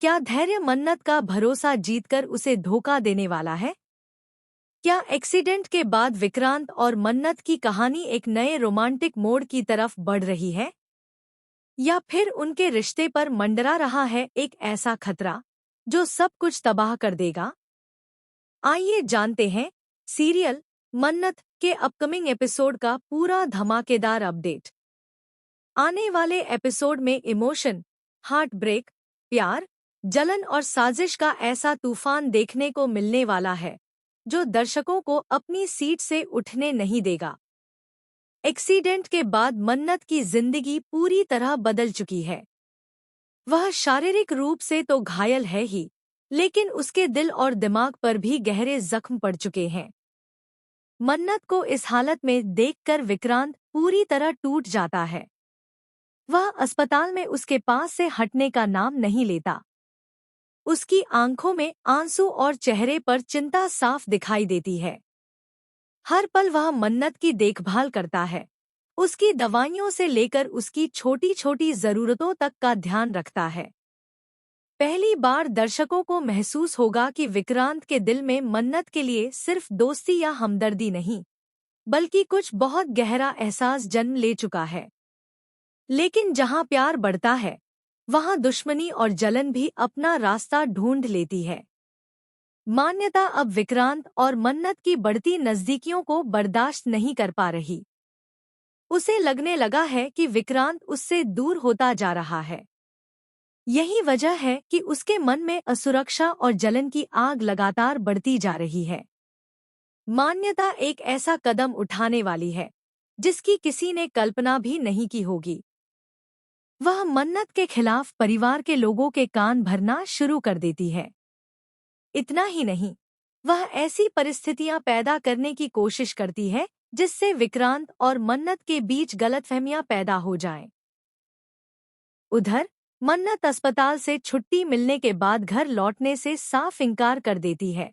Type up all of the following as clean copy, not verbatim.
क्या धैर्य मन्नत का भरोसा जीतकर उसे धोखा देने वाला है? क्या एक्सीडेंट के बाद विक्रांत और मन्नत की कहानी एक नए रोमांटिक मोड़ की तरफ बढ़ रही है? या फिर उनके रिश्ते पर मंडरा रहा है एक ऐसा खतरा जो सब कुछ तबाह कर देगा? आइए जानते हैं सीरियल मन्नत के अपकमिंग एपिसोड का पूरा धमाकेदार अपडेट। आने वाले एपिसोड में इमोशन, हार्ट ब्रेक, प्यार, जलन और साजिश का ऐसा तूफान देखने को मिलने वाला है जो दर्शकों को अपनी सीट से उठने नहीं देगा। एक्सीडेंट के बाद मन्नत की जिंदगी पूरी तरह बदल चुकी है। वह शारीरिक रूप से तो घायल है ही, लेकिन उसके दिल और दिमाग पर भी गहरे जख्म पड़ चुके हैं। मन्नत को इस हालत में देखकर विक्रांत पूरी तरह टूट जाता है। वह अस्पताल में उसके पास से हटने का नाम नहीं लेता। उसकी आंखों में आंसू और चेहरे पर चिंता साफ दिखाई देती है। हर पल वह मन्नत की देखभाल करता है, उसकी दवाइयों से लेकर उसकी छोटी छोटी जरूरतों तक का ध्यान रखता है। पहली बार दर्शकों को महसूस होगा कि विक्रांत के दिल में मन्नत के लिए सिर्फ दोस्ती या हमदर्दी नहीं, बल्कि कुछ बहुत गहरा एहसास जन्म ले चुका है। लेकिन जहां प्यार बढ़ता है, वहां दुश्मनी और जलन भी अपना रास्ता ढूंढ लेती है। मान्यता अब विक्रांत और मन्नत की बढ़ती नजदीकियों को बर्दाश्त नहीं कर पा रही। उसे लगने लगा है कि विक्रांत उससे दूर होता जा रहा है। यही वजह है कि उसके मन में असुरक्षा और जलन की आग लगातार बढ़ती जा रही है। मान्यता एक ऐसा कदम उठाने वाली है जिसकी किसी ने कल्पना भी नहीं की होगी। वह मन्नत के खिलाफ परिवार के लोगों के कान भरना शुरू कर देती है। इतना ही नहीं, वह ऐसी परिस्थितियां पैदा करने की कोशिश करती है जिससे विक्रांत और मन्नत के बीच गलतफहमियां पैदा हो जाएं। उधर मन्नत अस्पताल से छुट्टी मिलने के बाद घर लौटने से साफ इनकार कर देती है।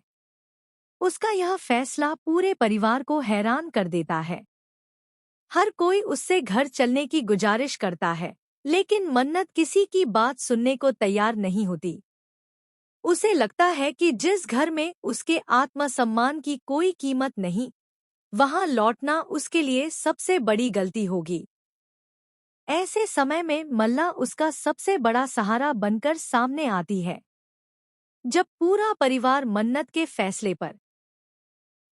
उसका यह फैसला पूरे परिवार को हैरान कर देता है। हर कोई उससे घर चलने की गुजारिश करता है, लेकिन मन्नत किसी की बात सुनने को तैयार नहीं होती। उसे लगता है कि जिस घर में उसके आत्मसम्मान की कोई कीमत नहीं, वहां लौटना उसके लिए सबसे बड़ी गलती होगी। ऐसे समय में मल्ला उसका सबसे बड़ा सहारा बनकर सामने आती है। जब पूरा परिवार मन्नत के फैसले पर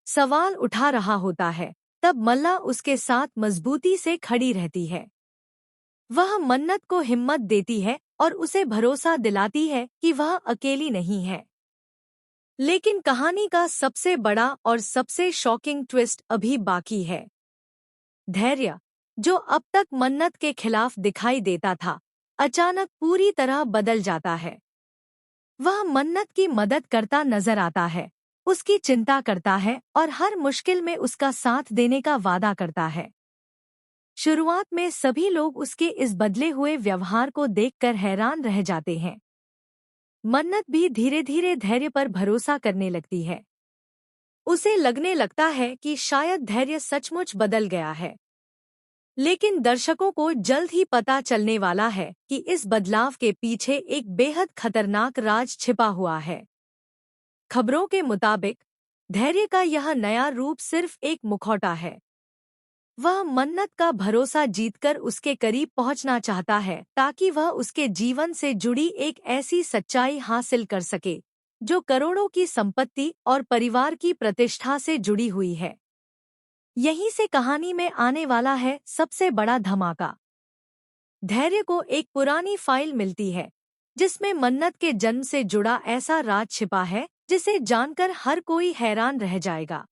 सवाल उठा रहा होता है, तब मल्ला उसके साथ मजबूती से खड़ी रहती है। वह मन्नत को हिम्मत देती है और उसे भरोसा दिलाती है कि वह अकेली नहीं है। लेकिन कहानी का सबसे बड़ा और सबसे शॉकिंग ट्विस्ट अभी बाकी है। धैर्य, जो अब तक मन्नत के खिलाफ दिखाई देता था, अचानक पूरी तरह बदल जाता है। वह मन्नत की मदद करता नजर आता है, उसकी चिंता करता है और हर मुश्किल में उसका साथ देने का वादा करता है। शुरुआत में सभी लोग उसके इस बदले हुए व्यवहार को देखकर हैरान रह जाते हैं। मन्नत भी धीरे धीरे धैर्य पर भरोसा करने लगती है। उसे लगने लगता है कि शायद धैर्य सचमुच बदल गया है। लेकिन दर्शकों को जल्द ही पता चलने वाला है कि इस बदलाव के पीछे एक बेहद खतरनाक राज छिपा हुआ है। खबरों के मुताबिक धैर्य का यह नया रूप सिर्फ एक मुखौटा है। वह मन्नत का भरोसा जीतकर उसके करीब पहुंचना चाहता है ताकि वह उसके जीवन से जुड़ी एक ऐसी सच्चाई हासिल कर सके जो करोड़ों की संपत्ति और परिवार की प्रतिष्ठा से जुड़ी हुई है। यहीं से कहानी में आने वाला है सबसे बड़ा धमाका। धैर्य को एक पुरानी फाइल मिलती है जिसमें मन्नत के जन्म से जुड़ा ऐसा राज छिपा है जिसे जानकर हर कोई हैरान रह जाएगा।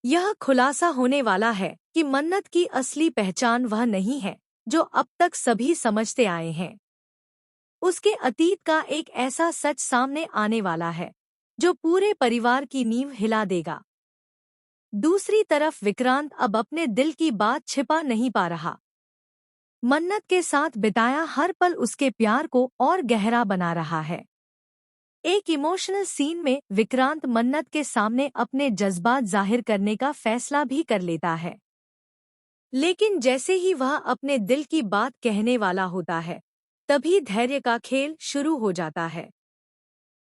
यह खुलासा होने वाला है कि मन्नत की असली पहचान वह नहीं है जो अब तक सभी समझते आए हैं। उसके अतीत का एक ऐसा सच सामने आने वाला है जो पूरे परिवार की नींव हिला देगा। दूसरी तरफ विक्रांत अब अपने दिल की बात छिपा नहीं पा रहा। मन्नत के साथ बिताया हर पल उसके प्यार को और गहरा बना रहा है। एक इमोशनल सीन में विक्रांत मन्नत के सामने अपने जज्बात जाहिर करने का फैसला भी कर लेता है। लेकिन जैसे ही वह अपने दिल की बात कहने वाला होता है, तभी धैर्य का खेल शुरू हो जाता है।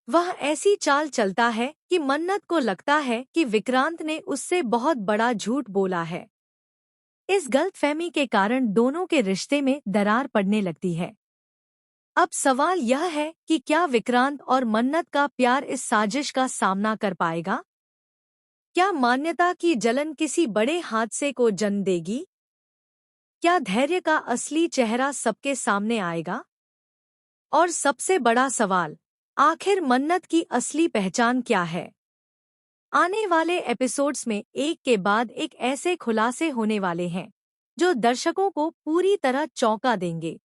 वह ऐसी चाल चलता है कि मन्नत को लगता है कि विक्रांत ने उससे बहुत बड़ा झूठ बोला है। इस गलतफहमी के कारण दोनों के रिश्ते में दरार पड़ने लगती है। अब सवाल यह है कि क्या विक्रांत और मन्नत का प्यार इस साजिश का सामना कर पाएगा? क्या मान्यता की जलन किसी बड़े हादसे को जन्म देगी? क्या धैर्य का असली चेहरा सबके सामने आएगा? और सबसे बड़ा सवाल, आखिर मन्नत की असली पहचान क्या है? आने वाले एपिसोड्स में एक के बाद एक ऐसे खुलासे होने वाले हैं जो दर्शकों को पूरी तरह चौंका देंगे।